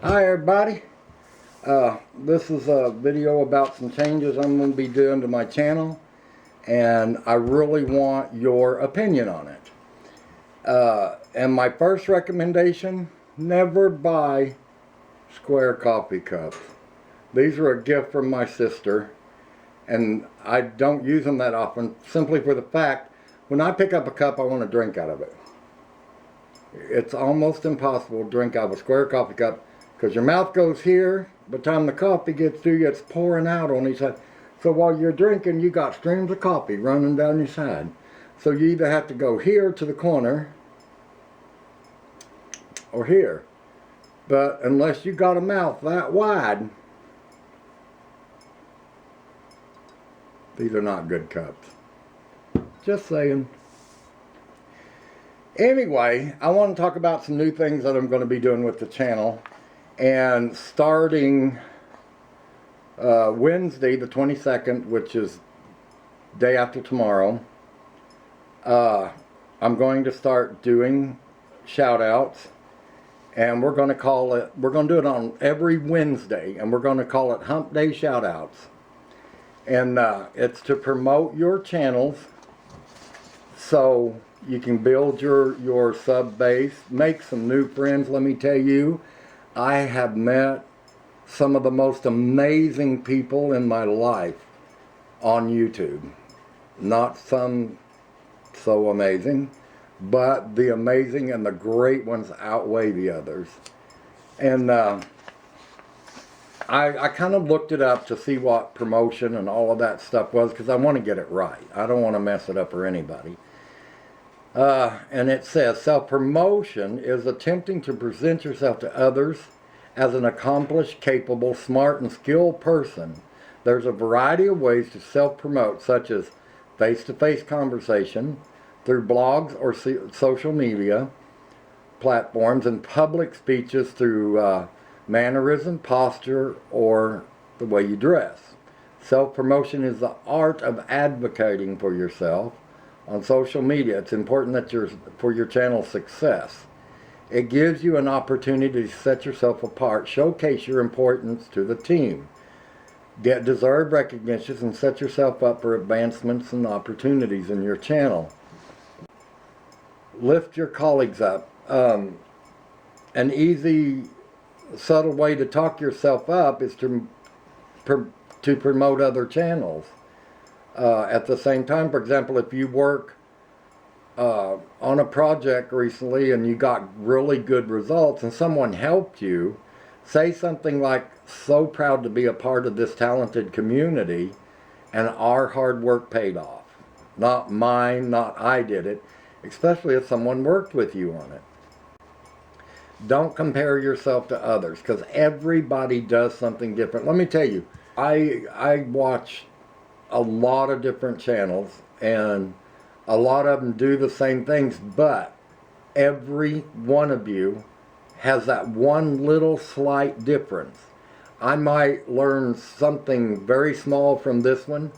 Hi everybody, this is a video about some changes I'm going to be doing to my channel, and I really want your opinion on it. And my first recommendation, never buy square coffee cups. These are a gift from my sister, and I don't use them that often simply for the fact when I pick up a cup I want to drink out of it. It's almost impossible to drink out of a square coffee cup because your mouth goes here. By the time the coffee gets through you, it's pouring out on each side. So while you're drinking, you got streams of coffee running down your side. So you either have to go here to the corner or here. But unless you got a mouth that wide, these are not good cups. Just saying. Anyway, I want to talk about some new things that I'm going to be doing with the channel. And starting Wednesday the 22nd, which is day after tomorrow, I'm going to start doing shout-outs. And we're going to do it on every Wednesday, and we're going to call it Hump Day Shout-outs. And it's to promote your channels so you can build your sub base, make some new friends. Let me tell you, I have met some of the most amazing people in my life on YouTube. Not some so amazing, but the amazing and the great ones outweigh the others. And I kind of looked it up to see what promotion and all of that stuff was, because I want to get it right. I don't want to mess it up for anybody. And it says, self-promotion is attempting to present yourself to others as an accomplished, capable, smart, and skilled person. There's a variety of ways to self-promote, such as face-to-face conversation, through blogs or social media platforms, and public speeches through mannerism, posture, or the way you dress. Self-promotion is the art of advocating for yourself on social media. It's important that for your channel's success. It gives you an opportunity to set yourself apart, showcase your importance to the team, get deserved recognition, and set yourself up for advancements and opportunities in your channel. Lift your colleagues up. An easy, subtle way to talk yourself up is to promote other channels. At the same time, for example, if you work on a project recently and you got really good results and someone helped you, say something like, so proud to be a part of this talented community and our hard work paid off. Not mine, not I did it, especially if someone worked with you on it. Don't compare yourself to others, because everybody does something different. Let me tell you, I watch a lot of different channels, and a lot of them do the same things, but every one of you has that one little slight difference. I might learn something very small from this one,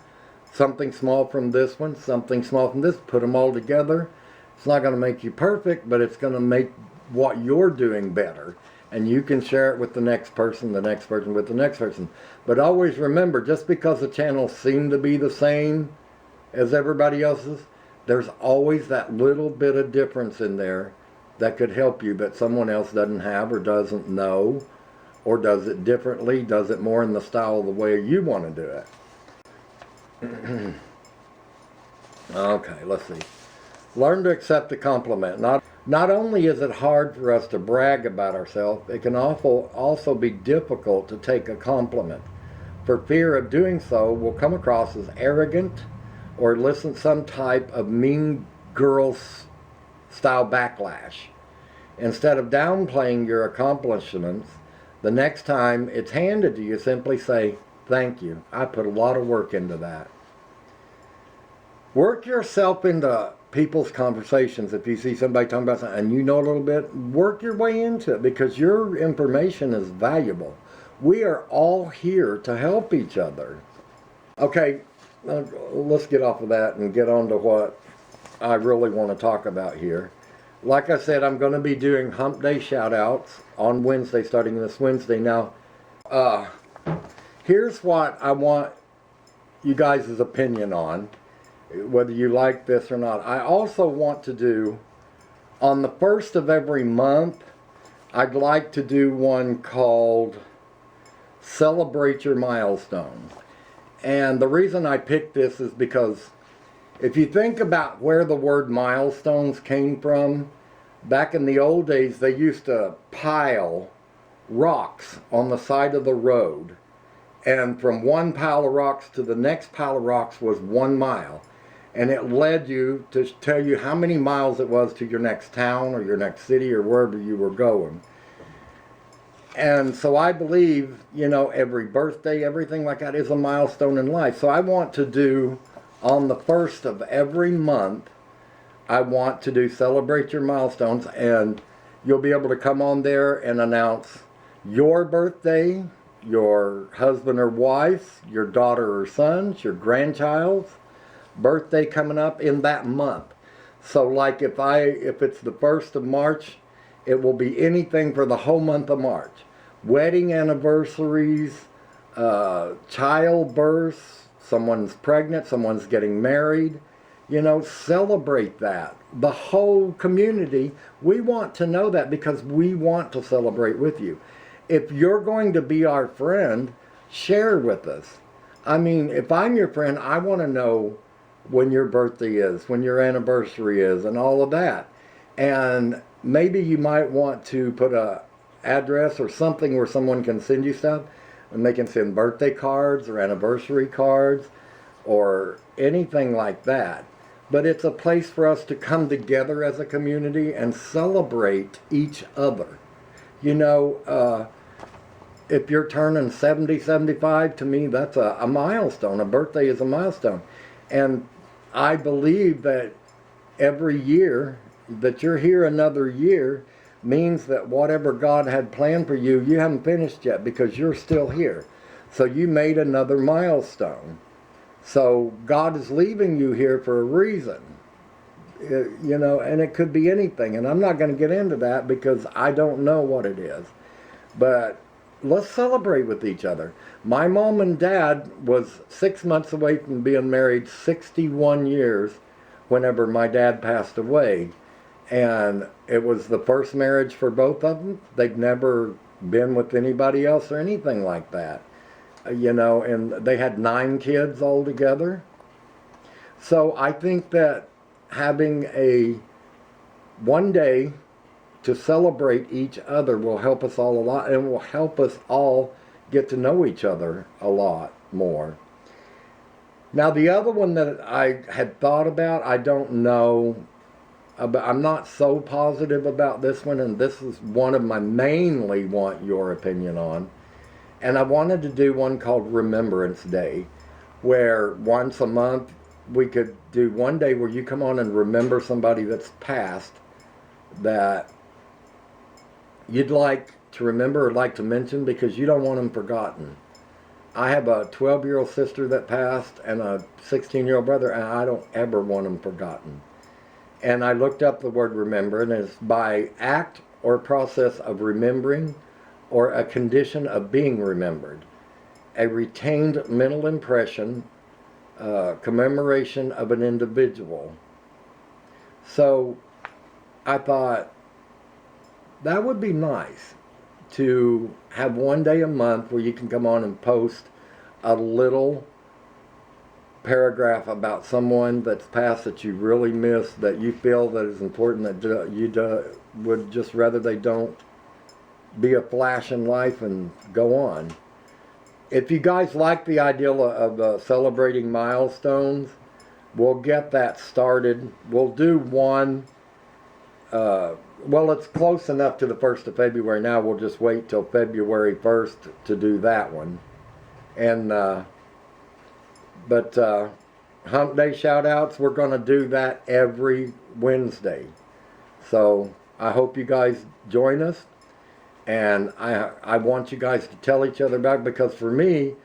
something small from this one, something small from this, put them all together. It's not going to make you perfect, but it's going to make what you're doing better. And you can share it with the next person with the next person. But always remember, just because the channels seem to be the same as everybody else's, there's always that little bit of difference in there that could help you that someone else doesn't have or doesn't know, or does it differently, does it more in the style of the way you want to do it. Okay, let's see. Learn to accept a compliment. Not only is it hard for us to brag about ourselves, it can also be difficult to take a compliment. For fear of doing so, we'll come across as arrogant or elicit some type of mean girls style backlash. Instead of downplaying your accomplishments, the next time it's handed to you, simply say, thank you. I put a lot of work into that. Work yourself into people's conversations. If you see somebody talking about something and you know a little bit, work your way into it, because your information is valuable. We are all here to help each other. Okay, let's get off of that and get on to what I really want to talk about here. like I said, I'm going to be doing Hump Day shout-outs on Wednesday, starting this Wednesday. Now, uh, here's what I want you guys' opinion on, whether you like this or not. I also want to do, on the first of every month, I'd like to do one called Celebrate Your Milestones. And the reason I picked this is because if you think about where the word milestones came from, back in the old days they used to pile rocks on the side of the road. And from one pile of rocks to the next pile of rocks was 1 mile. And it led you to tell you how many miles it was to your next town or your next city or wherever you were going. And so I believe, you know, every birthday, everything like that is a milestone in life. So I want to do, on the first of every month, I want to do Celebrate Your Milestones. And you'll be able to come on there and announce your birthday, your husband or wife, your daughter or sons, your grandchild's birthday coming up in that month. So like if it's the 1st of March, it will be anything for the whole month of March. Wedding anniversaries, childbirths, someone's pregnant, someone's getting married. You know, celebrate that. The whole community, we want to know that because we want to celebrate with you. If you're going to be our friend, share with us. I mean, if I'm your friend, I want to know when your birthday is, when your anniversary is, and all of that. And maybe you might want to put a address or something where someone can send you stuff, and they can send birthday cards or anniversary cards or anything like that. But it's a place for us to come together as a community and celebrate each other. You know, if you're turning 70, 75, to me that's a milestone. A birthday is a milestone. And I believe that every year that you're here another year means that whatever God had planned for you, you haven't finished yet because you're still here. So you made another milestone. So God is leaving you here for a reason. You know, and it could be anything. And I'm not going to get into that because I don't know what it is. But let's celebrate with each other. My mom and dad was 6 months away from being married 61 years whenever my dad passed away. And it was the first marriage for both of them. They'd never been with anybody else or anything like that. You know, and they had 9 kids altogether. So I think that having one day to celebrate each other will help us all a lot, and will help us all get to know each other a lot more. Now the other one that I had thought about, I don't know, but I'm not so positive about this one, and this is one of my mainly want your opinion on. And I wanted to do one called Remembrance Day, where once a month we could do one day where you come on and remember somebody that's passed that you'd like to remember or like to mention because you don't want them forgotten. I have a 12-year-old sister that passed and a 16-year-old brother, and I don't ever want them forgotten. And I looked up the word remember, and it's by act or process of remembering or a condition of being remembered, a retained mental impression, commemoration of an individual. So I thought that would be nice to have one day a month where you can come on and post a little paragraph about someone that's passed that you really miss, that you feel that is important, that you would just rather they don't be a flash in life and go on. If you guys like the idea of celebrating milestones, we'll get that started. We'll do one, well, it's close enough to the 1st of February now. We'll just wait till February 1st to do that one. And but Hump Day shout-outs, we're going to do that every Wednesday. So I hope you guys join us. And I want you guys to tell each other about it, because for me,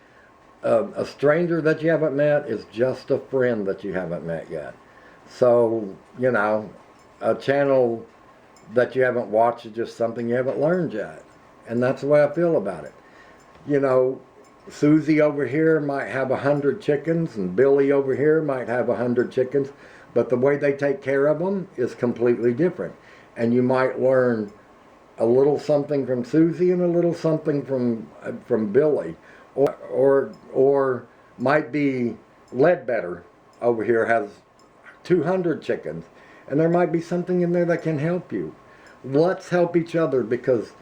a stranger that you haven't met is just a friend that you haven't met yet. So, you know, a channel that you haven't watched is just something you haven't learned yet. And that's the way I feel about it. You know, Susie over here might have 100 chickens, and Billy over here might have 100 chickens, but the way they take care of them is completely different. And you might learn a little something from Susie and a little something from Billy, or might be Ledbetter over here has 200 chickens, and there might be something in there that can help you. Let's help each other, because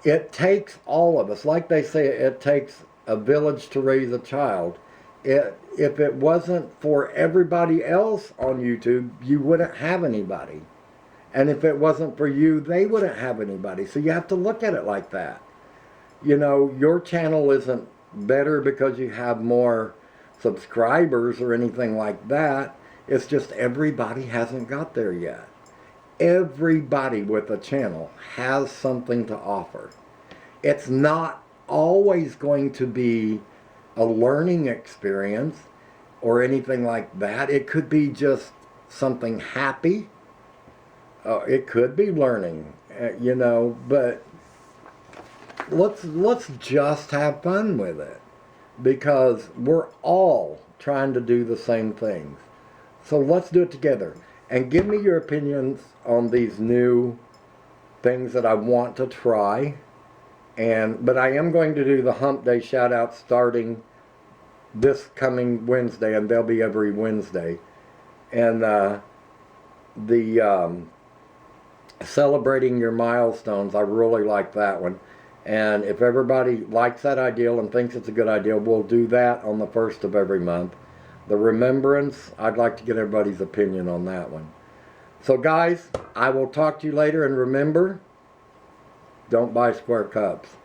it takes all of us. Like they say, it takes a village to raise a child. If it wasn't for everybody else on YouTube, you wouldn't have anybody. And if it wasn't for you, they wouldn't have anybody. So you have to look at it like that. You know, your channel isn't better because you have more subscribers or anything like that. It's just everybody hasn't got there yet. Everybody with a channel has something to offer. It's not always going to be a learning experience or anything like that. It could be just something happy. It could be learning, you know, but let's just have fun with it, because we're all trying to do the same things. So let's do it together. And give me your opinions on these new things that I want to try. But I am going to do the Hump Day shout-outs starting this coming Wednesday, and they'll be every Wednesday. And the celebrating your milestones, I really like that one. And if everybody likes that idea and thinks it's a good idea, we'll do that on the 1st of every month. The Remembrance, I'd like to get everybody's opinion on that one. So guys, I will talk to you later, and remember, don't buy square cups.